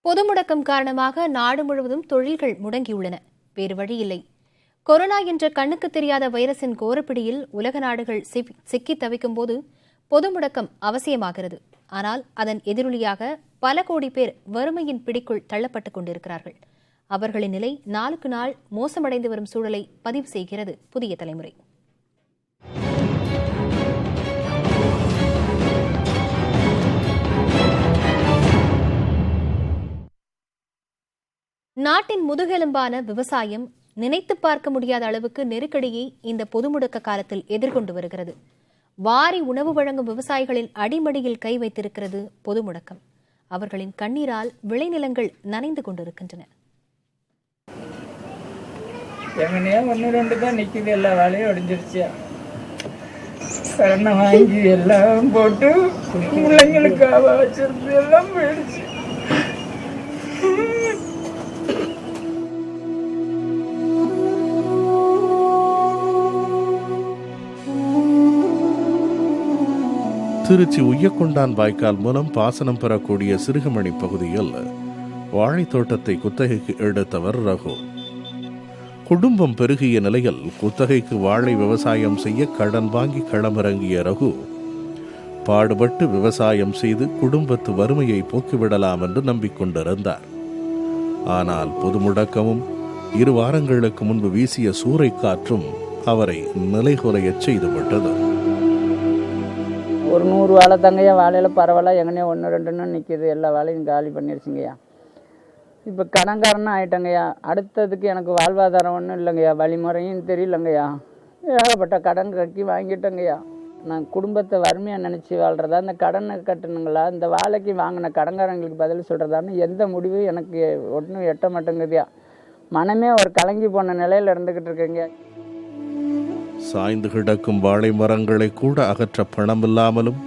பொது முடக்கம் காரணமாக நாடு முழுவதும் தொழில்கள் முடங்கியுள்ளன. வேறு வழியில்லை. கொரோனா என்ற கண்ணுக்கு தெரியாத வைரஸின் கோரப்பிடியில் உலக நாடுகள் சிக்கி தவிக்கும் போது பொது முடக்கம் அவசியமாகிறது. ஆனால் அதன் எதிரொலியாக பல கோடி பேர் வறுமையின் பிடிக்குள் தள்ளப்பட்டுக் கொண்டிருக்கிறார்கள். அவர்களின் நிலை நாளுக்கு நாள் மோசமடைந்து வரும் சூழலை பதிவு செய்கிறது புதிய தலைமுறை. நாட்டின் முதுகெலும்பான விவசாயம் நினைத்து பார்க்க முடியாத அளவுக்கு நெருக்கடியை இந்த பொது முடக்க காலத்தில் எதிர்கொண்டு வருகிறது. வாரி உணவு வழங்கும் விவசாயிகளின் அடிமடியில் கை வைத்திருக்கிறது பொது முடக்கம். அவர்களின் கண்ணீரால் விளைநிலங்கள் நனைந்து கொண்டிருக்கின்றன. எல்லா வேலையும் அடைஞ்சிருச்சு. கடனை வாங்கி எல்லாம் போட்டு பிள்ளைங்களுக்காக வச்சிருந்து எல்லாம் போயிடுச்சு. திருச்சி உய்யக்கொண்டான் வாய்க்கால் மூலம் பாசனம் பெறக்கூடிய சிறுகமணி பகுதியில் வாழைத்தோட்டத்தை குத்தகைக்கு எடுத்தவர் ரகு. குடும்பம் பெருகிய நிலையில் குத்தகைக்கு வாழை விவசாயம் செய்ய கடன் வாங்கி களமிறங்கிய ரகு பாடுபட்டு விவசாயம் செய்து குடும்பத்து வறுமையை போக்கிவிடலாம் என்று நம்பிக்கொண்டிருந்தார். ஆனால் பொது முடக்கமும் 2 வாரங்களுக்கு முன்பு வீசிய சூறை காற்றும் அவரை நிலைகுலையச் செய்துவிட்டது. ஒரு 100 வாழை தங்கையா, வாழையில் பரவாயில்ல, எங்கனையா 1 2 நிற்கிது. எல்லா வேலையும் காலி பண்ணிடுச்சுங்கய்யா. இப்போ கடன்காரனும் ஆகிட்டங்கய்யா. அடுத்ததுக்கு எனக்கு வாழ்வாதாரம் ஒன்றும் இல்லைங்கய்யா, வழிமுறையும் தெரியலங்கய்யா. ஏகப்பட்ட கடன் கட்டி வாங்கிட்டேங்கய்யா. நான் குடும்பத்தை வறுமையாக நினச்சி வாழ்கிறதா, இந்த கடனை கட்டணுங்களா, இந்த வாழைக்கு வாங்கின கடன்காரங்களுக்கு பதில் சொல்கிறதான்னு எந்த முடிவும் எனக்கு ஒன்றும் எட்ட மாட்டேங்குதுயா. மனமே ஒரு கலங்கி போன நிலையில் இருந்துக்கிட்டு இருக்கேங்க. சாய்ந்து கிடக்கும் வாழை மரங்களை கூட அகற்ற பணமில்லாமலும்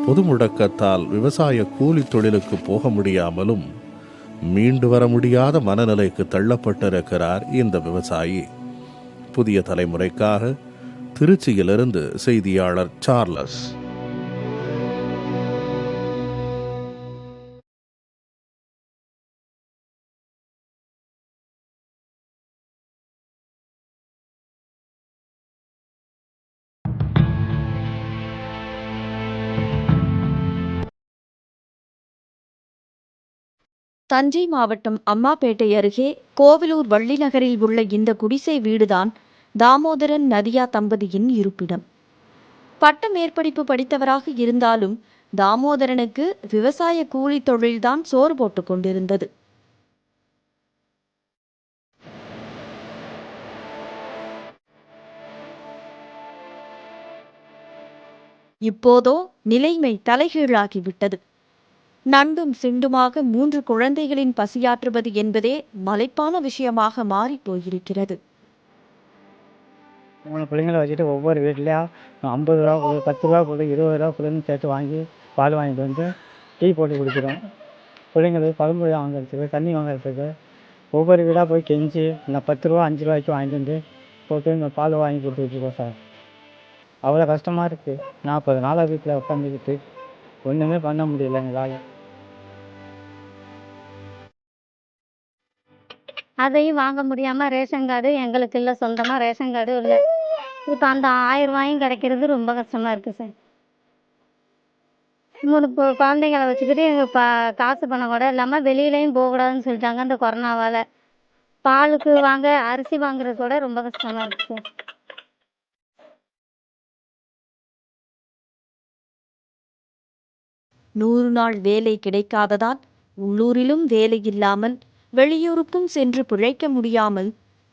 பொது முடக்கத்தால் விவசாய கூலி தொழிலுக்கு போக முடியாமலும் மீண்டு வர முடியாத மனநிலைக்கு தள்ளப்பட்டிருக்கிறார் இந்த விவசாயி. புதிய தலைமுறைக்காக திருச்சியிலிருந்து செய்தியாளர் சார்லஸ். தஞ்சை மாவட்டம் அம்மாபேட்டை அருகே கோவிலூர் வள்ளிநகரில் உள்ள இந்த குடிசை வீடுதான் தாமோதரன் நதியா தம்பதியின் இருப்பிடம். பட்ட மேற்படிப்பு படித்தவராக இருந்தாலும் தாமோதரனுக்கு விவசாய கூலி தொழில்தான் சோறு போட்டுக் கொண்டிருந்தது. இப்போதோ நிலைமை தலைகீழாகிவிட்டது. நண்டும் சிண்டுமாக 3 குழந்தைகளின் பசியாற்றுவது என்பதே மலைப்பான விஷயமாக மாறி போயிருக்கிறது. 3 பிள்ளைங்களை வச்சுட்டு ஒவ்வொரு வீட்லையும் 50 ரூபா கொடு, 10 ரூபா கொடு, 20 ரூபா கொடுன்னு சேர்த்து வாங்கி பால் வாங்கிட்டு வந்து டீ போட்டு குடிக்கிறோம். பிள்ளைங்களுக்கு பழமொழி வாங்கிறதுக்கு, தண்ணி வாங்கிறதுக்கு ஒவ்வொரு வீடாக போய் கெஞ்சி இந்த 10 ரூபா 5 ரூபாய்க்கு வாங்கிட்டு வந்து போட்டு இந்த பால் வாங்கி கொடுத்துட்ருக்கோம் சார். அவ்வளோ கஷ்டமாக இருக்குது. 40 நாளாக வீட்டில் உட்காந்துக்கிட்டு ஒன்றுமே பண்ண முடியல எங்களால். அதையும் வாங்க முடியாமல் ரேஷன் கார்டு எங்களுக்கு இல்லை, சொந்தமாக ரேஷன் கார்டும் இல்லை. இப்போ அந்த 1000 ரூபாயும் கிடைக்கிறது ரொம்ப கஷ்டமாக இருக்குது சார். 3 குழந்தைங்களை வச்சுக்கிட்டு காசு பணம் கூட இல்லாமல் வெளியிலையும் போகக்கூடாதுன்னு சொல்லிட்டாங்க இந்த கொரோனாவால். பாலுக்கு வாங்க, அரிசி வாங்குறது கூட ரொம்ப கஷ்டமாக இருக்குது சார். நூறு நாள் வேலை கிடைக்காததால் உள்ளூரிலும் வேலை இல்லாமல் வெளியூருக்கும் சென்று பிழைக்க முடியாமல்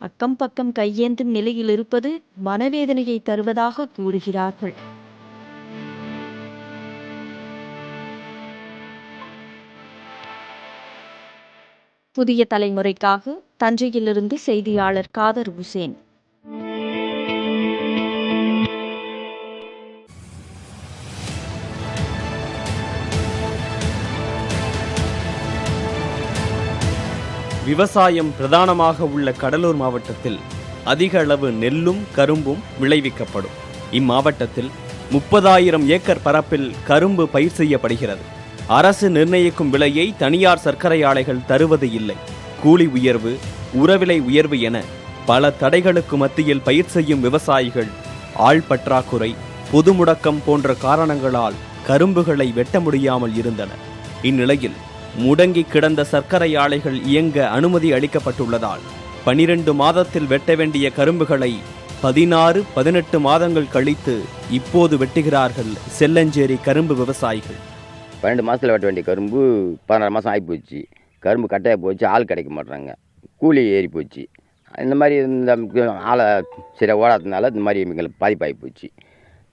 அக்கம் பக்கம் கையேந்தும் நிலையில் இருப்பது மனவேதனையை தருவதாக கூறுகிறார்கள். புதிய தலைமுறைக்காக தஞ்சையிலிருந்து செய்தியாளர் காதர் ஹுசேன். விவசாயம் பிரதானமாக உள்ள கடலூர் மாவட்டத்தில் அதிக அளவு நெல்லும் கரும்பும் விளைவிக்கப்படும். இம்மாவட்டத்தில் 30,000 ஏக்கர் பரப்பில் கரும்பு பயிர் செய்யப்படுகிறது. அரசு நிர்ணயிக்கும் விலையை தனியார் சர்க்கரை ஆலைகள் தருவது இல்லை. கூலி உயர்வு, உரவிலை உயர்வு என பல தடைகளுக்கு மத்தியில் பயிர் செய்யும் விவசாயிகள் ஆள் பற்றாக்குறை, பொது முடக்கம் போன்ற காரணங்களால் கரும்புகளை வெட்ட முடியாமல் இருந்தனர். இந்நிலையில் முடங்கி கிடந்த சர்க்கரை ஆலைகள் இயங்க அனுமதி அளிக்கப்பட்டுள்ளதால் 12 மாதத்தில் வெட்ட வேண்டிய கரும்புகளை 16-18 மாதங்கள் கழித்து இப்போது வெட்டுகிறார்கள் செல்லஞ்சேரி கரும்பு விவசாயிகள். 12 மாதத்தில் வெட்ட வேண்டிய கரும்பு 16 மாதம் ஆகி போச்சு. கரும்பு கட்டையாக போச்சு, ஆள் கிடைக்க மாட்டாங்க, கூலி ஏறி போச்சு. இந்த மாதிரி இந்த ஆளை சரியாக ஓடாததுனால இந்த மாதிரி எங்களுக்கு பாதிப்பாகி போச்சு.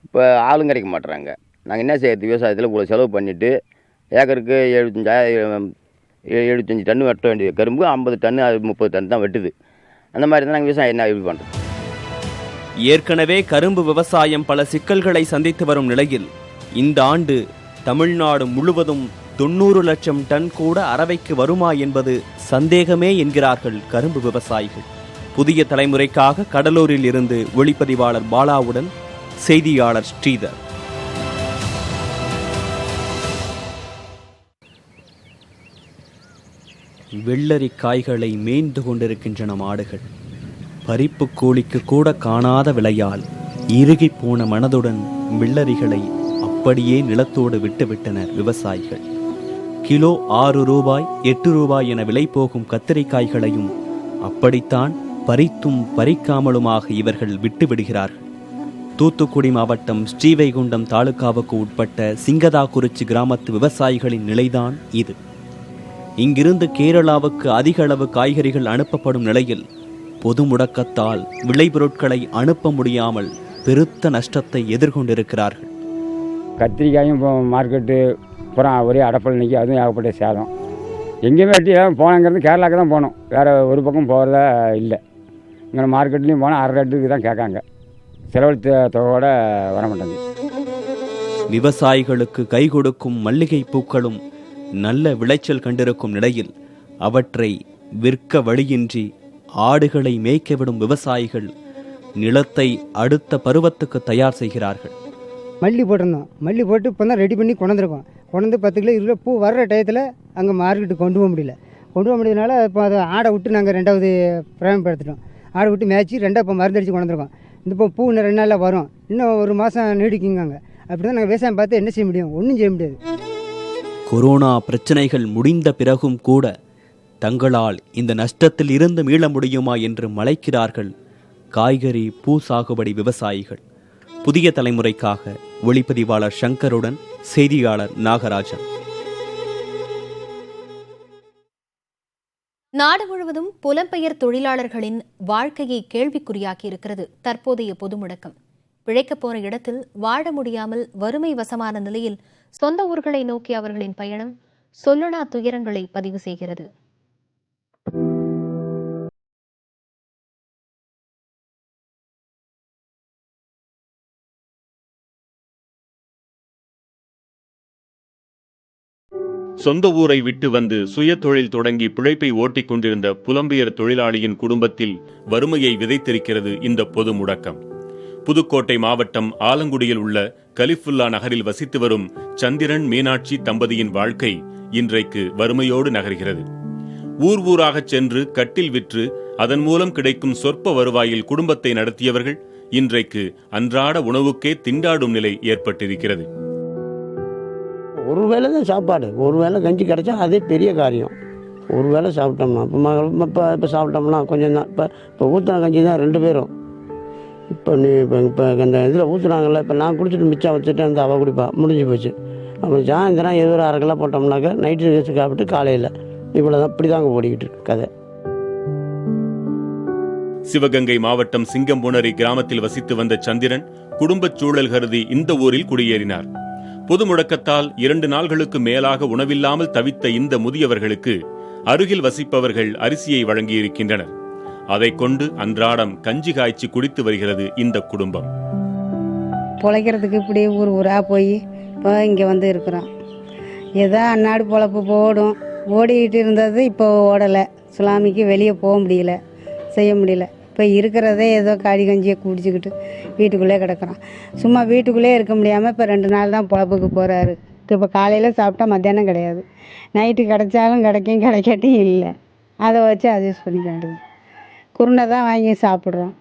இப்போ ஆளும் கிடைக்க மாட்டுறாங்க. நாங்கள் என்ன செய்யறது? விவசாயத்தில் இவ்வளோ செலவு பண்ணிவிட்டு ஏக்கருக்கு 75 டன்னு வெட்ட வேண்டிய கரும்பு 50 டன்னு 30 டன் தான் வெட்டுது. அந்த மாதிரி தான் நாங்கள் விவசாயம் என்ன எப்படி பண்ணுறது? ஏற்கனவே கரும்பு விவசாயம் பல சிக்கல்களை சந்தித்து வரும் நிலையில் இந்த ஆண்டு தமிழ்நாடு முழுவதும் 90 லட்சம் டன் கூட அரவைக்கு வருமா என்பது சந்தேகமே என்கிறார்கள் கரும்பு விவசாயிகள். புதிய தலைமுறைக்காக கடலூரில் இருந்து ஒளிப்பதிவாளர் பாலாவுடன் செய்தியாளர் ஸ்ரீதர். வெள்ளரி காய்களை மேய்ந்து கொண்டிருக்கின்றன மாடுகள். பறிப்பு கூலிக்கு கூட காணாத விலையால் இறுகி போன மனதுடன் வெள்ளரிகளை அப்படியே நிலத்தோடு விட்டுவிட்டனர் விவசாயிகள். கிலோ 6 ரூபாய் 8 ரூபாய் என விலை போகும் கத்திரிக்காய்களையும் அப்படித்தான் பறித்தும் பறிக்காமலுமாக இவர்கள் விட்டுவிடுகிறார்கள். தூத்துக்குடி மாவட்டம் ஸ்ரீவைகுண்டம் தாலுகாவுக்கு உட்பட்ட சிங்கதாக்குறிச்சி கிராமத்து விவசாயிகளின் நிலைதான் இது. இங்கிருந்து கேரளாவுக்கு அதிக அளவு காய்கறிகள் அனுப்பப்படும் நிலையில் பொது முடக்கத்தால் விளைபொருட்களை அனுப்ப முடியாமல் பெருத்த நஷ்டத்தை எதிர்கொண்டிருக்கிறார்கள். கத்திரிக்காயும் இப்போ மார்க்கெட்டு புறம் ஒரே அடப்பல் நிற்கி, அதுவும் ஏகப்பட்ட சேதம். எங்கேயுமே வெட்டி போனங்கிறது கேரளாவுக்கு தான் போகணும், வேறு ஒரு பக்கம் போகிறதா இல்லை. இங்கே மார்க்கெட்லேயும் போனால் 1/2 ரேட்டுக்கு தான் கேட்காங்க, செலவழித்த தொகையோட வர மாட்டேங்குது. விவசாயிகளுக்கு கை கொடுக்கும் மல்லிகை பூக்களும் நல்ல விளைச்சல் கண்டிருக்கும் நிலையில் அவற்றை விற்க வழியின்றி ஆடுகளை மேய்க்க விடும் விவசாயிகள் நிலத்தை அடுத்த பருவத்துக்கு தயார் செய்கிறார்கள். மல்லி போட்டிருந்தோம், மல்லி போட்டு இப்போ தான் ரெடி பண்ணி கொண்டுருக்கோம். கொண்டு 10 கிலோ 20 கிலோ பூ வர்ற டயத்தில் அங்கே மார்க்கெட்டுக்கு கொண்டு போக முடியல. கொண்டு போக முடியாதனால இப்போ அதை ஆடை விட்டு நாங்கள் 2வது பிரயம்படுத்திட்டோம். ஆடை விட்டு மேய்ச்சி 2 இப்போ மருந்தடிச்சு கொண்டுருக்கோம். இந்த இப்போ பூ இன்னும் 2 நாளில் வரும், இன்னும் 1 மாதம் நீடிக்குங்க. அப்படி தான் நாங்கள் விவசாயம் பார்த்து என்ன செய்ய முடியும்? ஒன்றும் செய்ய முடியாது. கொரோனா பிரச்சனைகள் முடிந்த பிறகும் கூட தங்களால் இந்த நஷ்டத்தில் இருந்து மீள முடியுமா என்று மலைக்கிறார்கள் காய்கறி பூ சாகுபடி விவசாயிகள். புதிய தலைமுறைக்காக ஒளிப்பதிவாளர் சங்கருடன் செய்தியாளர் நாகராஜன். நாடு முழுவதும் புலம்பெயர் தொழிலாளர்களின் வாழ்க்கையை கேள்விக்குறியாக்கி இருக்கிறது தற்போதைய பொது முடக்கம். பிழைக்கப் போன இடத்தில் வாழ முடியாமல் வறுமை வசமான நிலையில் சொந்த ஊர்களை நோக்கி அவர்களின் பயணம் சொல்லனா துயரங்களை பதிவு செய்கிறது. சொந்த ஊரை விட்டு வந்து சுய தொழில் தொடங்கி பிழைப்பை ஓட்டிக் கொண்டிருந்த புலம்பெயர் தொழிலாளியின் குடும்பத்தில் வறுமையை விதைத்திருக்கிறது இந்த பொது முடக்கம். புதுக்கோட்டை மாவட்டம் ஆலங்குடியில் உள்ள கலிஃபுல்லா நகரில் வசித்து வரும் சந்திரன் மீனாட்சி தம்பதியின் வாழ்க்கை இன்றைக்கு வறுமையோடு நகர்கிறது. ஊர் ஊராகச் சென்று கட்டில் விற்று அதன் மூலம் கிடைக்கும் சொற்ப வருவாயில் குடும்பத்தை நடத்தியவர்கள் இன்றைக்கு அன்றாட உணவுக்கே திண்டாடும் நிலை ஏற்பட்டிருக்கிறது. ஒரு வேளை தான் சாப்பாடு, ஒரு வேளை கஞ்சி கிடைச்சா அதே பெரிய காரியம். ஒரு வேளை சாப்பிட்டோம்னா இப்போ சாப்பிட்டோம்னா கொஞ்சம் தான். இப்போ ஊற்றின கஞ்சி தான் 2 பேரும். இப்போ இப்போ இந்த இதில் ஊற்றுனாங்கல்ல, இப்போ நான் குடிச்சிட்டு மிச்சம் வச்சுட்டு அந்த அவள் குடிப்பா, முடிஞ்சு போச்சு. அப்புறம் சாயந்தரம் ஏதோ ஒரு 1/2 கிலோ போட்டோம்னாக்க நைட்டு சாப்பிட்டு காலையில் இவ்வளோதான். இப்படி தாங்க ஓடிக்கிட்டு இருக்கு கதை. சிவகங்கை மாவட்டம் சிங்கம்புணரி கிராமத்தில் வசித்து வந்த சந்திரன் குடும்பச் சூழல் கருதி இந்த ஊரில் குடியேறினார். பொது முடக்கத்தால் 2 நாள்களுக்கு மேலாக உணவில்லாமல் தவித்த இந்த முதியவர்களுக்கு அருகில் வசிப்பவர்கள் அரிசியை வழங்கியிருக்கின்றனர். அதை கொண்டு அன்றாடம் கஞ்சி காய்ச்சி குடித்து வருகிறது இந்த குடும்பம். பொழைக்கிறதுக்கு இப்படி ஊர் ஊராக போய் இப்போ இங்கே வந்து இருக்கிறோம். ஏதோ அன்னாடு பொழப்பு போடும், ஓடிக்கிட்டு இருந்தது இப்போ ஓடலை. சுலாமிக்கு வெளியே போக முடியல, செய்ய முடியல. இப்போ இருக்கிறதே ஏதோ காடி கஞ்சியை குடிச்சிக்கிட்டு வீட்டுக்குள்ளே கிடக்குறோம். சும்மா வீட்டுக்குள்ளே இருக்க முடியாமல் இப்போ 2 நாள் தான் பொழப்புக்கு போகிறாரு. இப்போ காலையில் சாப்பிட்டா மத்தியானம் கிடையாது, நைட்டு கிடைச்சாலும் கிடைக்கும், கிடைக்காட்டியும் இல்லை. அதை வச்சு அட்ஜஸ்ட் பண்ணிக்க வேண்டியது. குருணை தான் வாங்கி சாப்பிட்றோம்.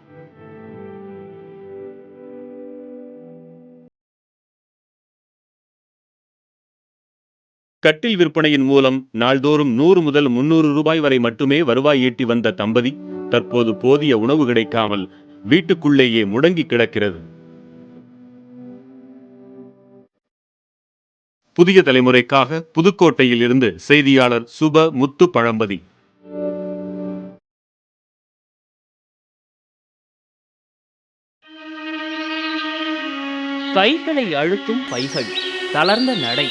கட்டில் விற்பனையின் மூலம் நாள்தோறும் 100 முதல் 300 ரூபாய் வரை மட்டுமே வருவாய் ஈட்டி வந்த தம்பதி தற்போது போதிய உணவு கிடைக்காமல் வீட்டுக்குள்ளேயே முடங்கி கிடக்கிறது. புதிய தலைமுறைக்காக புதுக்கோட்டையில் இருந்து செய்தியாளர் சுப முத்து பழம்பதி. கைகளை அழுத்தும் பைகள், தளர்ந்த நடை,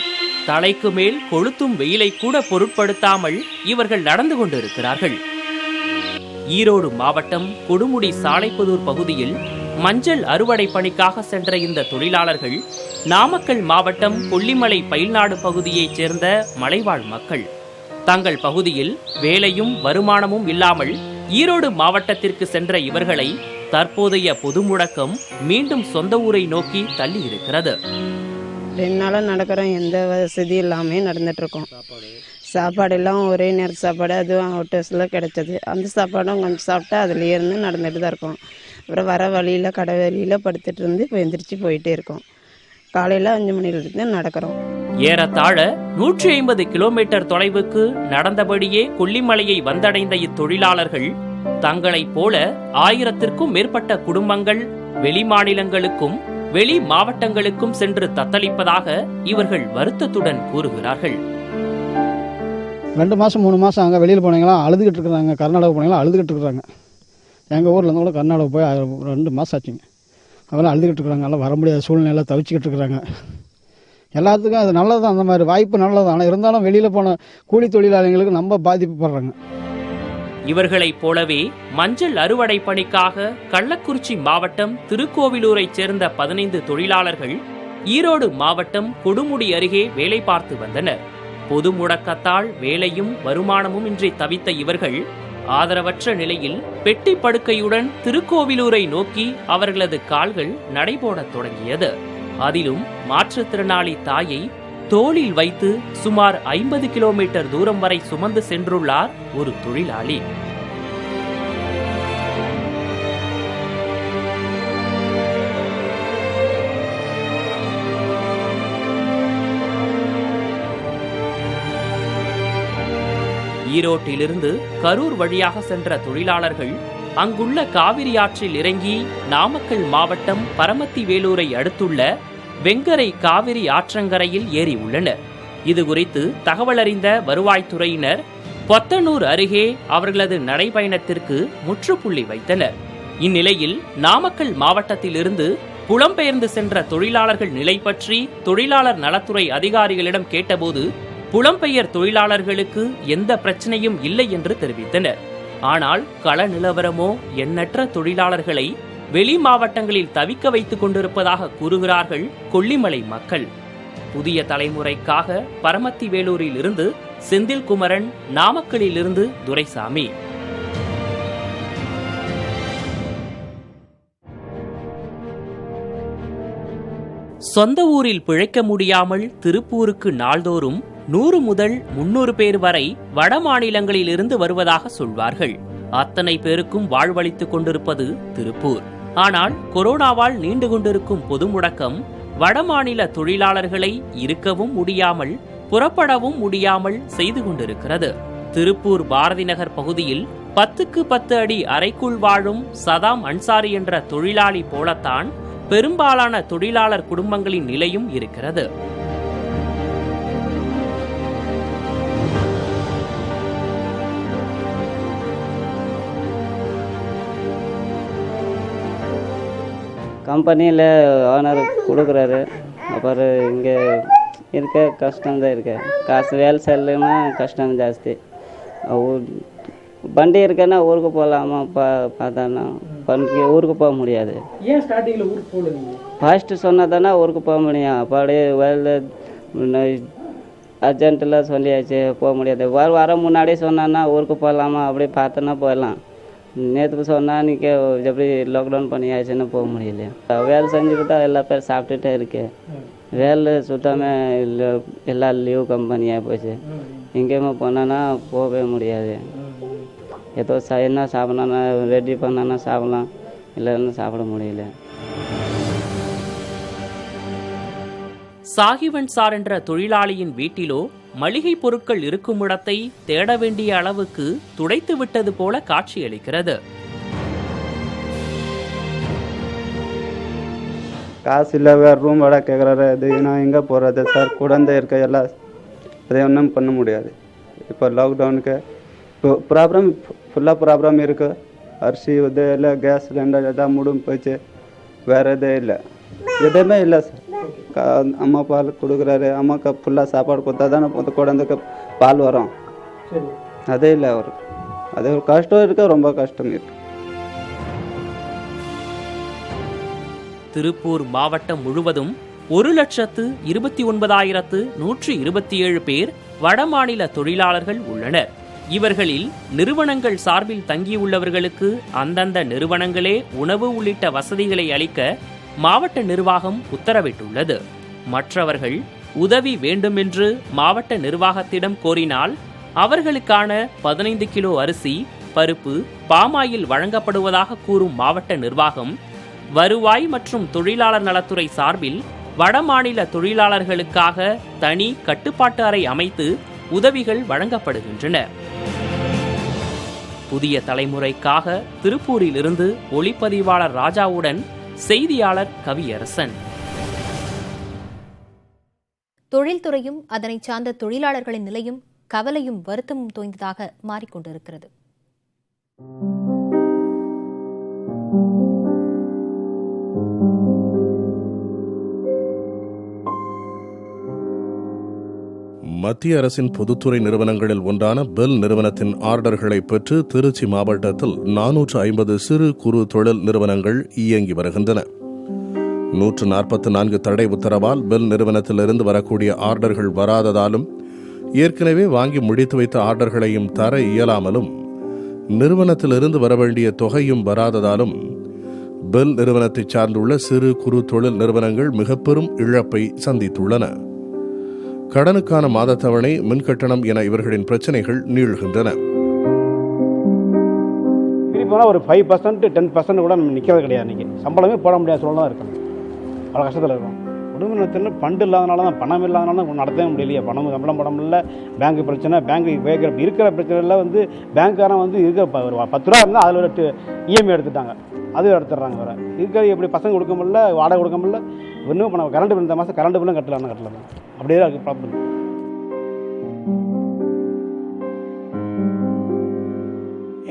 தலைக்கு மேல் கொளுத்தும் வெயிலை கூட பொருட்படுத்தாமல் இவர்கள் நடந்து கொண்டிருக்கிறார்கள். ஈரோடு மாவட்டம் கொடுமுடி சாலைப்புதூர் பகுதியில் மஞ்சள் அறுவடை பணிக்காக சென்ற இந்த தொழிலாளர்கள் நாமக்கல் மாவட்டம் கொல்லிமலை பயில்நாடு பகுதியைச் சேர்ந்த மலைவாழ் மக்கள். தங்கள் பகுதியில் வேலையும் வருமானமும் இல்லாமல் ஈரோடு மாவட்டத்திற்கு சென்ற இவர்களை தற்போதைய பொது முடக்கம் மீண்டும் சொந்த ஊரை நோக்கி தள்ளி இருக்கிறது. 2 நாளாக நடக்கிறோம், எந்த வசதி இல்லாமல் நடந்துகிட்ருக்கோம். சாப்பாடு எல்லாம் ஒரே நேரம் சாப்பாடு, அதுவும் ஹோட்டல்ஸில் கிடைச்சது. அந்த சாப்பாடும் கொஞ்சம் சாப்பிட்டா அதுலேயே இருந்து நடந்துட்டு தான் இருக்கோம். அப்புறம் வர வழியில் கடை வழியில் படுத்துட்டு இருந்து இப்போ எந்திரிச்சு போயிட்டே இருக்கோம். காலையில் 5 மணிலிருந்து நடக்கிறோம். ஏறத்தாழ 150 கிலோமீட்டர் தொலைவுக்கு நடந்தபடியே கொல்லிமலையை வந்தடைந்த இத்தொழிலாளர்கள் தங்களைப் போல 1000த்திற்கும் மேற்பட்ட குடும்பங்கள் வெளி மாநிலங்களுக்கும் வெளி மாவட்டங்களுக்கும் சென்று தத்தளிப்பதாக இவர்கள் வருத்தத்துடன் கூறுகிறார்கள். 2 மாதம் 3 மாதம் அங்கே வெளியில் போனீங்களா அழுதுகிட்டு இருக்கிறாங்க, கர்நாடகா போனீங்களா அழுதுகிட்டு இருக்கிறாங்க. எங்கள் ஊரில் இருந்து கூட கர்நாடகா போய் 2 மாதம் ஆச்சுங்க. அதெல்லாம் அழுதுகிட்டு இருக்கிறாங்க, எல்லாம் வர முடியாத சூழ்நிலை தவிச்சிக்கிட்டு இருக்கிறாங்க. எல்லாத்துக்கும் அது நல்லது தான், அந்த மாதிரி வாய்ப்பு நல்லது. ஆனால் இருந்தாலும் வெளியில் போன கூலி தொழிலாளிகளுக்கு ரொம்ப பாதிப்புப்படுறாங்க. இவர்களைப் போலவே மஞ்சள் அறுவடை பணிக்காக கள்ளக்குறிச்சி மாவட்டம் திருக்கோவிலூரைச் சேர்ந்த 15 தொழிலாளர்கள் ஈரோடு மாவட்டம் கொடுமுடி அருகே வேலை பார்த்து வந்தனர். பொது முடக்கத்தால் வேலையும் வருமானமும் இன்றி தவித்த இவர்கள் ஆதரவற்ற நிலையில் பெட்டி படுக்கையுடன் திருக்கோவிலூரை நோக்கி அவர்களது கால்கள் நடைபோடத் தொடங்கியது. அதிலும் மாற்றுத்திறனாளி தாயை தோளில் வைத்து சுமார் 50 கிலோமீட்டர் தூரம் வரை சுமந்து சென்றுள்ளார் ஒரு தொழிலாளி. ஈரோட்டிலிருந்து கரூர் வழியாக சென்ற தொழிலாளர்கள் அங்குள்ள காவிரி ஆற்றில் இறங்கி நாமக்கல் மாவட்டம் பரமத்தி வேலூரை அடுத்துள்ள வெங்கரை காவிரி ஆற்றங்கரையில் ஏறி உள்ளனர். இது குறித்து தகவல் அறிந்த வருவாய்த்துறையினர் பொத்தனூர் அருகே அவர்களது நடைபயணத்திற்கு முற்றுப்புள்ளி வைத்தனர். இந்நிலையில் நாமக்கல் மாவட்டத்திலிருந்து புலம்பெயர்ந்து சென்ற தொழிலாளர்கள் நிலை பற்றி தொழிலாளர் நலத்துறை அதிகாரிகளிடம் கேட்டபோது புலம்பெயர் தொழிலாளர்களுக்கு எந்த பிரச்சனையும் இல்லை என்று தெரிவித்தனர். ஆனால் கள நிலவரமோ எண்ணற்ற தொழிலாளர்களை வெளி மாவட்டங்களில் தவிக்க வைத்துக் கொண்டிருப்பதாக கூறுகிறார்கள் கொல்லிமலை மக்கள். புதிய தலைமுறைக்காக பரமத்தி வேலூரில் இருந்து செந்தில்குமரன், நாமக்கலில் இருந்து துரைசாமி. சொந்த ஊரில் பிழைக்க முடியாமல் திருப்பூருக்கு நாள்தோறும் 100 முதல் 300 பேர் வரை வட மாநிலங்களில் இருந்து வருவதாக சொல்வார்கள். அத்தனை பேருக்கும் வாழ்வளித்துக் கொண்டிருப்பது திருப்பூர். ஆனால் கொரோனாவால் நீண்டு கொண்டிருக்கும் பொது முடக்கம் வடமாநில தொழிலாளர்களை இருக்கவும் முடியாமல் புறப்படவும் முடியாமல் செய்து கொண்டிருக்கிறது. திருப்பூர் பாரதி நகர் பகுதியில் 10க்கு 10 அடி அறைக்குள் வாழும் சதாம் அன்சாரி என்ற தொழிலாளி போலத்தான் பெரும்பாலான தொழிலாளர் குடும்பங்களின் நிலையும் இருக்கிறது. கம்பெனியில் ஓனர் கொடுக்குறாரு, அப்புறம் இங்கே இருக்க கஷ்டம்தான் இருக்கு. காசு வேலை செல்லுன்னா கஷ்டம் ஜாஸ்தி. வண்டி இருக்குன்னா ஊருக்கு போகலாமா பார்த்தானா ஊருக்கு போக முடியாது. ஏன் ஸ்டார்டிங்கில் ஊருக்கு போகல? ஃபர்ஸ்ட்டு சொன்னதானே ஊருக்கு போக முடியும். அப்படியே வேலை அர்ஜென்ட்டில் சொல்லியாச்சு போக முடியாது. வர முன்னாடியே சொன்னான்னா ஊருக்கு போகலாமா அப்படி பார்த்தோன்னா போயிடலாம். நேற்றுக்கு சொன்னால் இன்றைக்கி எப்படி லாக்டவுன் பண்ணியாச்சுன்னு போக முடியலையா. வேலை செஞ்சுக்கிட்டு எல்லா பேர் சாப்பிட்டுட்டே இருக்கேன். வேலை சுத்தமாக இல்லை, எல்லாம் லீவ் கம்பெனியாக போச்சு. எங்கேயுமே போனோன்னா போகவே முடியாது. ஏதோ என்ன சாப்பிட்னா ரெடி பண்ணான்னா சாப்பிட்லாம், இல்லைன்னா சாப்பிட முடியல. சாகிவன்சார் என்ற தொழிலாளியின் வீட்டிலோ மளிகை பொருட்கள் இருக்கும் இடத்தை தேட வேண்டிய அளவுக்கு துடைத்து விட்டது போல காட்சியளிக்கிறது. காசு இல்லை, வேறு ரூம் வாடகை கேட்குறாரு. அது நான் எங்கே போகிறது சார்? குழந்தை இருக்க எல்லாம் அதை ஒன்றும் பண்ண முடியாது. இப்போ லாக்டவுனுக்கு இப்போ ப்ராப்ளம் ஃபுல்லாக ப்ராப்ளம் இருக்குது. அரிசி இது இல்லை, கேஸ் சிலிண்டர் எல்லாம் முடிஞ்சு போச்சு. வேறு எதுவும் இல்லை, எதுவுமே இல்லை சார். அம்மா பால் கொடுக்குறாரு, அம்மாவுக்கு ஃபுல்லாக சாப்பாடு கொடுத்தா தானே குழந்தைக்கு பால் வரும். அதே இல்லை அவருக்கு. அது ஒரு கஷ்டம் இருக்குது, ரொம்ப கஷ்டம் இருக்குது. திருப்பூர் மாவட்டம் முழுவதும் 1,29,127 பேர் வடமாநில தொழிலாளர்கள் உள்ளனர். இவர்களில் நிறுவனங்கள் சார்பில் தங்கியுள்ளவர்களுக்கு அந்தந்த நிறுவனங்களே உணவு உள்ளிட்ட வசதிகளை அளிக்க மாவட்ட நிர்வாகம் உத்தரவிட்டுள்ளது. மற்றவர்கள் உதவி வேண்டுமென்று மாவட்ட நிர்வாகத்திடம் கோரினால் அவர்களுக்கான 15 கிலோ அரிசி, பருப்பு, பாமாயில் வழங்கப்படுவதாக கூறும் மாவட்ட நிர்வாகம், வருவாய் மற்றும் தொழிலாளர் நலத்துறை சார்பில் வடமாநில தொழிலாளர்களுக்காக தனி கட்டுப்பாட்டு அறை அமைத்து உதவிகள் வழங்கப்படுகின்றன. புதிய தலைமுறைக்காக திருப்பூரிலிருந்து ஒளிப்பதிவாளர் ராஜாவுடன் செய்தியாளர் கவியரசன். தொழில்துறையும் அதனை சார்ந்த தொழிலாளர்களின் நிலையும் கவலையும் வருத்தமும் தோய்ந்ததாக மாறிக்கொண்டிருக்கிறது. மத்திய அரசின் பொதுத்துறை நிறுவனங்களில் ஒன்றான பெல் நிறுவனத்தின் ஆர்டர்களை பெற்று திருச்சி மாவட்டத்தில் 450 சிறு குறு தொழில் நிறுவனங்கள் இயங்கி வருகின்றன. 144 தடை உத்தரவால் பெல் நிறுவனத்திலிருந்து வரக்கூடிய ஆர்டர்கள் வராததாலும், ஏற்கனவே வாங்கி முடித்து வைத்த ஆர்டர்களையும் தர இயலாமலும், நிறுவனத்திலிருந்து வரவேண்டிய தொகையும் வராததாலும் பெல் நிறுவனத்தை சார்ந்துள்ள சிறு குறு தொழில் நிறுவனங்கள் மிக பெரும் இழப்பை சந்தித்துள்ளன. கடனுக்கான மாதத்தவணை, மின்கட்டணம் என இவர்களின் பிரச்சனைகள் நீள்கின்றன. போனால் ஒரு 5% 10% கூட நம்ம நிற்கிறது கிடையாது. இன்றைக்கி சம்பளமே போட முடியாத சூழல் தான் இருக்கணும். பல கஷ்டத்தில் இருக்கும். குடும்பத்தில் ஃபண்டு இல்லாதனால தான், பணம் இல்லாதனால தான் நடத்தவே முடியலையே. பணம் சம்பளம் போட முடியல, பேங்க் பிரச்சனை, பேங்க்கு இருக்கிற பிரச்சனையில் பேங்க்காரன் இருக்கிற ஒரு 10 ரூபா இருந்தால் அதில் ஒரு இஎம்ஐ எடுத்துட்டாங்க, அதுவும் எடுத்துடுறாங்க. வேறு இருக்கிற எப்படி பசங்க கொடுக்க முடியல, வாடகை கொடுக்க முடியல, இன்னும் இப்போ நம்ம கரண்ட் பில் இந்த மாதம் கரண்ட் பில்லும் கட்டலாம். அப்படியே தான் இருக்குது ப்ராப்ளம்.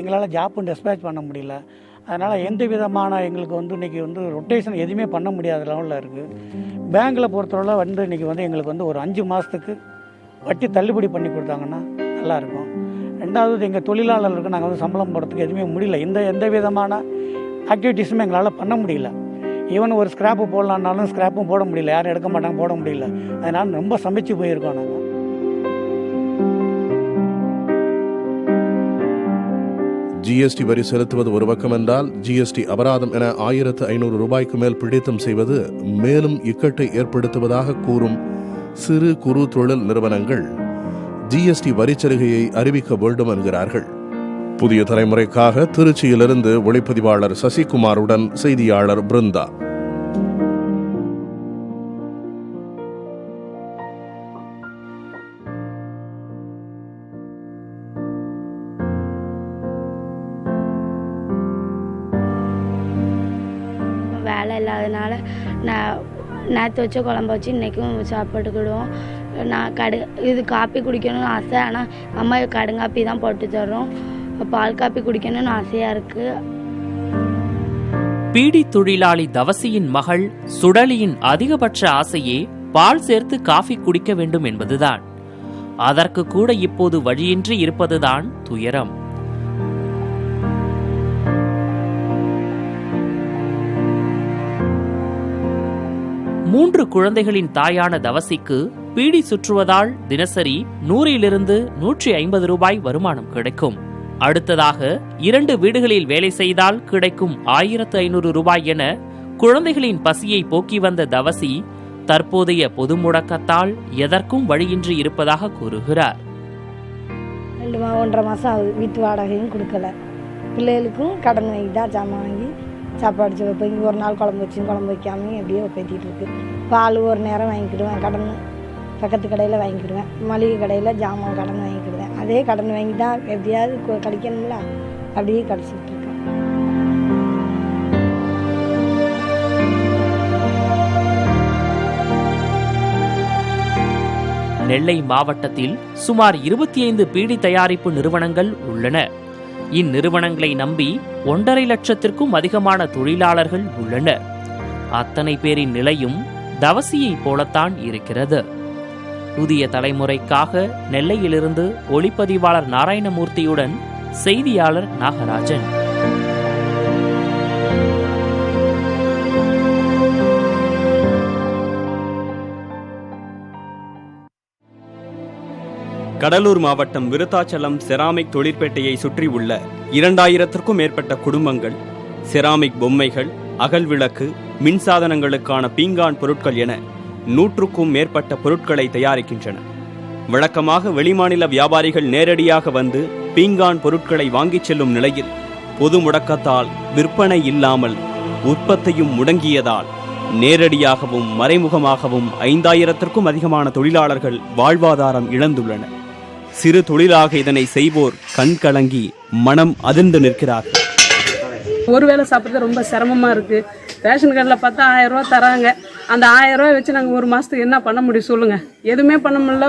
எங்களால் ஜாப்பு டிஸ்பேச் பண்ண முடியல. அதனால் எந்த விதமான எங்களுக்கு இன்றைக்கி ரொட்டேஷன் எதுவுமே பண்ண முடியாத லெவலில் இருக்குது. பேங்க்கில் பொறுத்தவரை இன்றைக்கி எங்களுக்கு ஒரு 5 மாதத்துக்கு வட்டி தள்ளுபடி பண்ணி கொடுத்தாங்கன்னா நல்லாயிருக்கும். ரெண்டாவது, எங்கள் தொழிலாளர்களுக்கு நாங்கள் சம்பளம் போடுறதுக்கு எதுவுமே முடியல. எந்த விதமான ஆக்டிவிட்டீஸுமே எங்களால் பண்ண முடியல. ஈவன் ஒரு ஸ்கிராப்பு போடலான்னாலும் ஸ்கிராப்பும் போட முடியல, யாரும் எடுக்க மாட்டாங்க, போட முடியல. அதனால் ரொம்ப சமைச்சு போயிருக்கோம் நாங்கள். ஜிஎஸ்டி வரி செலுத்துவது ஒரு பக்கம் என்றால், ஜிஎஸ்டி அபராதம் என 1500 ரூபாய்க்கு மேல் பிடித்தம் செய்வது மேலும் இக்கட்டை ஏற்படுத்துவதாக கூறும் சிறு குறு தொழில் நிறுவனங்கள் ஜிஎஸ்டி வரிச்சலுகையை அறிவிக்க வேண்டும் என்கிறார்கள். புதிய தலைமுறைக்காக திருச்சியிலிருந்து ஒளிப்பதிவாளர் சசிகுமாருடன் செய்தியாளர் பிருந்தா. வேலை இல்லாதனால நான் நேற்று வச்ச குழம்பு வச்சு இன்றைக்கும் சாப்பிட்டுக்கிடுவோம். நான் இது காப்பி குடிக்கணும்னு ஆசை, ஆனால் அம்மா கடுங்காப்பி தான் போட்டு தர்றோம். பால் காப்பி குடிக்கணும்னு ஆசையாக இருக்குது. பீடி தொழிலாளி தவசியின் மகள் சுடலியின் அதிகபட்ச ஆசையே பால் சேர்த்து காஃபி குடிக்க வேண்டும் என்பதுதான். அதற்கு கூட இப்போது வழியின்றி இருப்பதுதான் துயரம். மூன்று குழந்தைகளின் தாயான தவசிக்கு பீடி சுற்றுவதால் தினசரி 100 to 150 ரூபாய் வருமானம் கிடைக்கும். அடுத்ததாக 2 வீடுகளில் வேலை செய்தால் கிடைக்கும் 1500 ரூபாய் என குழந்தைகளின் பசியை போக்கி வந்த தவசி தற்போதைய பொது முடக்கத்தால் எதற்கும் வழியின்றி இருப்பதாக கூறுகிறார். 1.5 மாதம் ஆகுது, வீட்டு வாடகையும் கொடுக்கல, பிள்ளைகளுக்கும் கடன் வாங்கி தான் சாமான் வாங்கி சாப்பாடு வைப்பேன். இங்கே ஒரு நாள் குழம்பு வச்சு குழம்பு வைக்காமல் எப்படியோ பேத்திட்டு இருக்கு. பால் ஒரு நேரம் வாங்கிக்கிடுவேன், கடன் பக்கத்து கடையில் வாங்கிக்கிடுவேன், மளிகை கடையில் ஜாமான் கடன் வாங்கிக்கிடுவேன். அதே கடன் வாங்கி தான் எப்படியாவது கழிக்கணும்ல, அப்படியே கழிச்சிட்டு இருக்கேன். நெல்லை மாவட்டத்தில் சுமார் 25 பீடி தயாரிப்பு நிறுவனங்கள் உள்ளன. இந்நிறுவனங்களை நம்பி 1.5 லட்சத்திற்கும் அதிகமான தொழிலாளர்கள் உள்ளனர். அத்தனை பேரின் நிலையும் தவசியைப் போலத்தான் இருக்கிறது. புதிய தலைமுறைக்காக நெல்லையிலிருந்து ஒளிப்பதிவாளர் நாராயணமூர்த்தியுடன் செய்தியாளர் நாகராஜன். கடலூர் மாவட்டம் விருத்தாச்சலம் செராமிக் தொழிற்பேட்டையை சுற்றியுள்ள 2000த்திற்கும் மேற்பட்ட குடும்பங்கள் செராமிக் பொம்மைகள், அகல் விளக்கு, மின்சாதனங்களுக்கான பீங்கான் பொருட்கள் என 100க்கும் மேற்பட்ட பொருட்களை தயாரிக்கின்றன. வழக்கமாக வெளிமாநில வியாபாரிகள் நேரடியாக வந்து பீங்கான் பொருட்களை வாங்கிச் செல்லும் நிலையில் பொது முடக்கத்தால் விற்பனை இல்லாமல் உற்பத்தியும் முடங்கியதால் நேரடியாகவும் மறைமுகமாகவும் 5000த்திற்கும் அதிகமான தொழிலாளர்கள் வாழ்வாதாரம் இழந்துள்ளனர். சிறு தொழிலாக இதனை செய்வோர் கண் கலங்கி மனம் அதிர்ந்து நிற்கிறார்கள். ஒரு வேளை சாப்பிட்றது ரொம்ப சிரமமாக இருக்குது. ரேஷன் கார்டில் பார்த்தா 1000 ரூபா தராங்க. அந்த 1000 ரூபா வச்சு நாங்கள் ஒரு மாதத்துக்கு என்ன பண்ண முடியும் சொல்லுங்கள்? எதுவுமே பண்ண முடியல.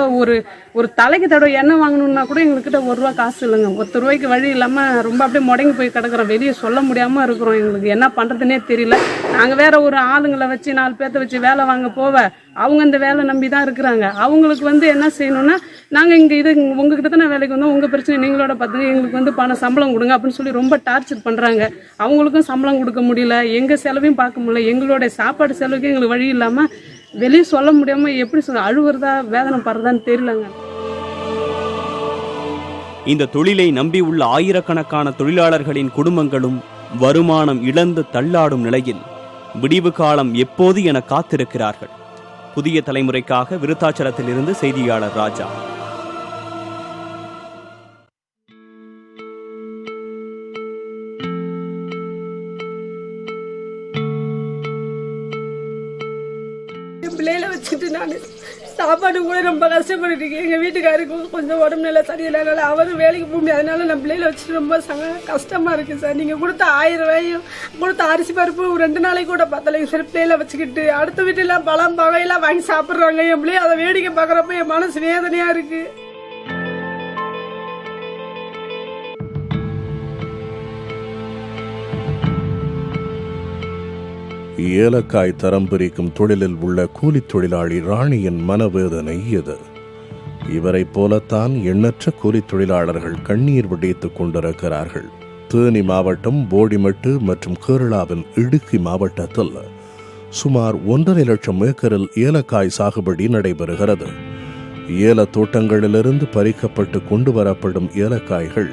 ஒரு தலைக்கு தடவை எண்ணெய் வாங்கணுன்னா கூட எங்கள்கிட்ட 1 ரூபா காசு இல்லைங்க. 1 ரூபாய்க்கு வழி இல்லாமல் ரொம்ப அப்படியே முடங்கி போய் கிடக்குறோம். வெளியே சொல்ல முடியாமல் இருக்கிறோம். எங்களுக்கு என்ன பண்ணுறதுனே தெரியல. நாங்கள் வேற ஒரு ஆளுங்களை வச்சு 4 பேர்த்த வச்சு வேலை வாங்க போவ அவங்க இந்த வேலை நம்பி தான் இருக்கிறாங்க. அவங்களுக்கு என்ன செய்யணும்னா, நாங்கள் இங்கே உங்ககிட்ட தானே வேலைக்கு வந்தோம், உங்கள் பிரச்சனை நீங்களோட பார்த்துங்க, எங்களுக்கு பணம் சம்பளம் கொடுங்க அப்படின்னு சொல்லி ரொம்ப டார்ச்சர் பண்ணுறாங்க. அவங்களுக்கும் சம்பளம் கொடுக்க முடியல, எங்கள் செலவையும் பார்க்க முடியல. எங்களுடைய சாப்பாடு செலவுக்கு எங்களுக்கு வழி இல்லாமல் வெளியே சொல்ல முடியாமல் எப்படி அழுவுறதா வேதனை படுறதான்னு தெரியலங்க. இந்த தொழிலை நம்பி உள்ள ஆயிரக்கணக்கான தொழிலாளர்களின் குடும்பங்களும் வருமானம் இழந்து தள்ளாடும் நிலையில் விடிவு காலம் எப்போது என காத்திருக்கிறார்கள். புதிய தலைமுறைக்காக விருத்தாச்சலத்திலிருந்து செய்தியாளர் ராஜா. பிள்ளைகளை வச்சுக்கிட்டு நான் சாப்பாடு கூட ரொம்ப கஷ்டப்பட்டு இருக்கேன். எங்கள் வீட்டுக்காருக்கும் கொஞ்சம் உடம்பு நல்லா சரியில்லைனால அவரும் வேலைக்கு போக முடியாது. அதனால நான் பிள்ளைகளை வச்சுட்டு ரொம்ப கஷ்டமா இருக்கு சார். நீங்கள் கொடுத்த 1000 ரூபாயும் கொடுத்த அரிசி பருப்பு 2 நாளைக்கு கூட பார்த்தலைங்க சார். பிள்ளைகளை வச்சுக்கிட்டு அடுத்த வீட்டுலாம் பழம் பகையெல்லாம் வாங்கி சாப்பிட்றாங்க. என் பிள்ளைய அதை வேடிக்கை பார்க்குறப்ப என் மனசு வேதனையா இருக்கு. ஏலக்காய் தரம் பிரிக்கும் தொழிலில் உள்ள கூலித் தொழிலாளி ராணியின் மனவேதனை இது. இவரைப் போலத்தான் எண்ணற்ற கூலித் தொழிலாளர்கள் கண்ணீர் வடித்துக் கொண்டிருக்கிறார்கள். தேனி மாவட்டம் போடிமெட்டு மற்றும் கேரளாவின் இடுக்கி மாவட்டத்தில் சுமார் 1.5 லட்சம் ஏக்கரில் ஏலக்காய் சாகுபடி நடைபெறுகிறது. ஏல தோட்டங்களிலிருந்து பறிக்கப்பட்டு கொண்டு வரப்படும் ஏலக்காய்கள்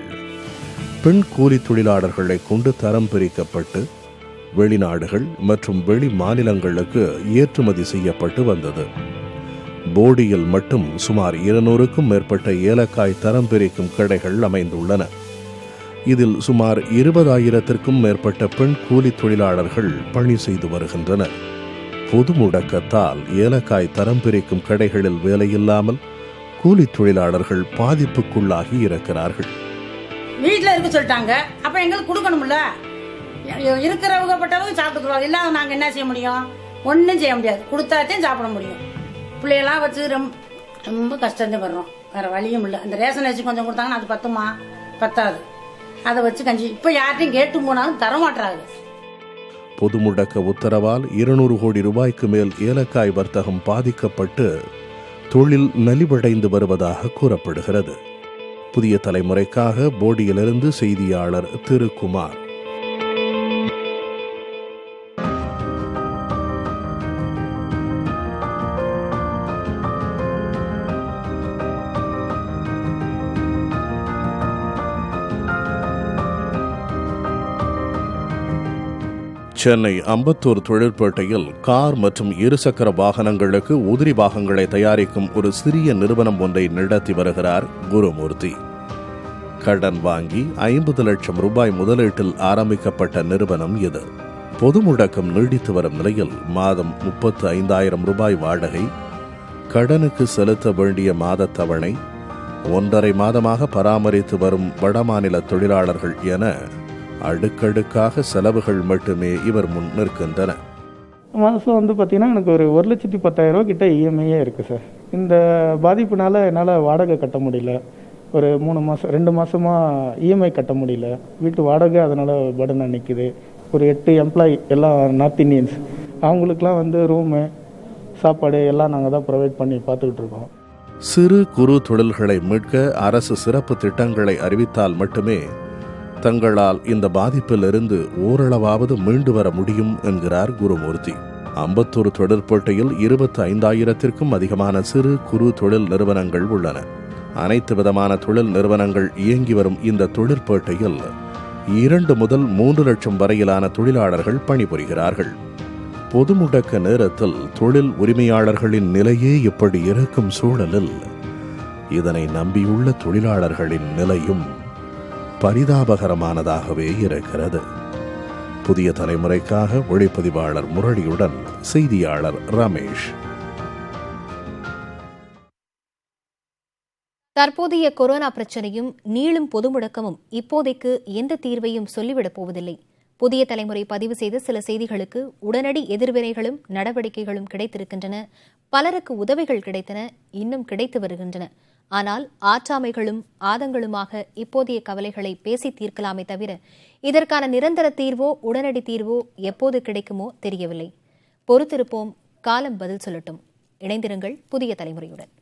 பெண் கூலித் தொழிலாளர்களை கொண்டு தரம் பிரிக்கப்பட்டு வெளிநாடுகள் மற்றும் வெளி மாநிலங்களுக்கு ஏற்றுமதி செய்யப்பட்டு வந்தது. போடியில் மட்டும் சுமார் 200க்கும் மேற்பட்ட ஏலக்காய் தரம் பிரிக்கும் கடைகள் அமைந்துள்ளன. இதில் சுமார் 20,000த்திற்கும் மேற்பட்ட பெண் கூலி தொழிலாளர்கள் பணி செய்து வருகின்றனர். பொது முடக்கத்தால் ஏலக்காய் தரம் பிரிக்கும் கடைகளில் வேலையில்லாமல் கூலி தொழிலாளர்கள் பாதிப்புக்குள்ளாகி இருக்கிறார்கள். வீட்டில் இருக்க சொல்லிட்டாங்க, அப்ப எங்களுக்கு கொடுக்கணும்ல. இருக்கிறவங்க பட்டவங்க சாப்பிட்டுக்குறோம். இல்லாத நாங்கள் என்ன செய்ய முடியும்? ஒன்றும் செய்ய முடியாது. கொடுத்தாத்தையும் சாப்பிட முடியும். பிள்ளையெல்லாம் வச்சு ரொம்ப கஷ்டத்தை படுறோம். வேற வழியும் இல்லை. அந்த ரேஷன் அரிசி கொஞ்சம் கொடுத்தாங்கன்னா அது பத்துமா? பத்தாது. அதை வச்சு கஞ்சி இப்போ யார்ட்டையும் கேட்டு போனாலும் தரமாட்டாங்க. பொது முடக்க உத்தரவால் 200 கோடி ரூபாய்க்கு மேல் ஏலக்காய் வர்த்தகம் பாதிக்கப்பட்டு தொழில் நலிவடைந்து வருவதாக கூறப்படுகிறது. புதிய தலைமுறைக்காக போடியிலிருந்து செய்தியாளர் திருக்குமார். சென்னை அம்பத்தூர் தொழிற்பேட்டையில் கார் மற்றும் இருசக்கர வாகனங்களுக்கு உதிரி பாகங்களை தயாரிக்கும் ஒரு சிறிய நிறுவனம் ஒன்றை நடத்தி வருகிறார் குருமூர்த்தி. கடன் வாங்கி 50 லட்சம் ரூபாய் முதலீட்டில் ஆரம்பிக்கப்பட்ட நிறுவனம் இது. பொது முடக்கம் நீடித்து வரும் நிலையில் மாதம் 35,000 ரூபாய் வாடகை, கடனுக்கு செலுத்த வேண்டிய மாத தவணை, 1.5 மாதமாக பராமரித்து வரும் வடமாநில தொழிலாளர்கள் என அடுக்கடுக்காக செலவுகள் மட்டுமே இவர் முன் நிற்கின்றன. மாதம் வந்து பார்த்தீங்கன்னா எனக்கு ஒரு 1,10,000 கிட்ட இஎம்ஐயே இருக்குது சார். இந்த பாதிப்புனால என்னால் வாடகை கட்ட முடியல. ஒரு 2 மாதமாக இஎம்ஐ கட்ட முடியல. வீட்டு வாடகை அதனால் பர்டனாக நிற்குது. ஒரு 8 எம்ப்ளாயி எல்லாம் நார்த் இந்தியன்ஸ், அவங்களுக்குலாம் வந்து ரூமு சாப்பாடு எல்லாம் நாங்கள் தான் ப்ரொவைட் பண்ணி பார்த்துக்கிட்டு இருக்கோம். சிறு குறு தொழில்களை மீட்க அரசு சிறப்பு திட்டங்களை அறிவித்தால் மட்டுமே தங்களால் இந்த பாதிப்பிலிருந்து ஓரளவாவது மீண்டு வர முடியும் என்கிறார் குருமூர்த்தி. அம்பத்தூர் தொழிற்பேட்டையில் 25,000த்திற்கும் அதிகமான சிறு குறு தொழில் நிறுவனங்கள் உள்ளன. அனைத்து விதமான தொழில் நிறுவனங்கள் இயங்கி வரும் இந்த தொழிற்பேட்டையில் 2 முதல் 3 லட்சம் வரையிலான தொழிலாளர்கள் பணிபுரிகிறார்கள். பொது முடக்க நேரத்தில் தொழில் உரிமையாளர்களின் நிலையே இப்படி இருக்கும் சூழலில் இதனை நம்பியுள்ள தொழிலாளர்களின் நிலையும் பரிதாபகரமானதாகவே இருக்கிறது. புதிய தலைமுறைக்காக ஒளிப்பதிவாளர் முரளியுடன் செய்தியாளர் ரமேஷ். தற்போதைய கொரோனா பிரச்சனையும் நீளும் பொது முடக்கமும் இப்போதைக்கு எந்த தீர்வையும் சொல்லிவிடப் போவதில்லை. புதிய தலைமுறை பதிவு செய்த சில செய்திகளுக்கு உடனடி எதிர்வினைகளும் நடவடிக்கைகளும் கிடைத்திருக்கின்றன. பலருக்கு உதவிகள் கிடைத்தன, இன்னும் கிடைத்து வருகின்றன. ஆனால் ஆற்றாமைகளும் ஆதங்களுமாக இப்போதைய கவலைகளை பேசி தீர்க்கலாமே தவிர இதற்கான நிரந்தர தீர்வோ உடனடி தீர்வோ எப்போது கிடைக்குமோ தெரியவில்லை. பொறுத்திருப்போம், காலம் பதில் சொல்லட்டும். இணைந்திருங்கள் புதிய தலைமுறையுடன்.